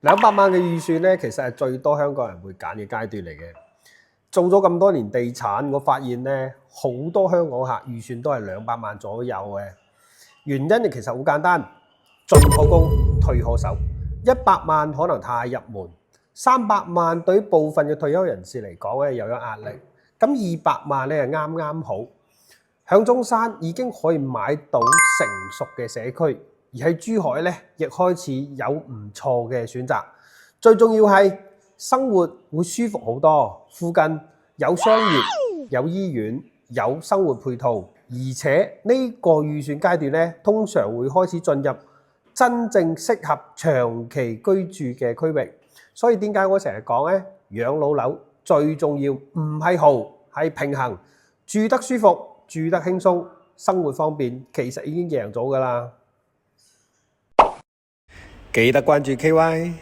200萬嘅預算咧，其實係最多香港人會揀嘅階段嚟嘅。做咗咁多年地產，我發現咧好多香港客預算都係200萬左右嘅。原因其實好簡單，進可攻，退可守。100萬可能太入門，300萬對於部分嘅退休人士嚟講咧又有壓力。咁200萬咧係啱啱好，響中山已經可以買到成熟嘅社區。而喺珠海咧，亦開始有唔錯嘅選擇。最重要係生活會舒服好多，附近有商業、有醫院、有生活配套，而且呢個預算階段咧，通常會開始進入真正適合長期居住嘅區域。所以點解我成日講咧，養老樓最重要唔係豪，係平衡，住得舒服、住得輕鬆、生活方便，其實已經贏咗㗎啦。記得關注KY。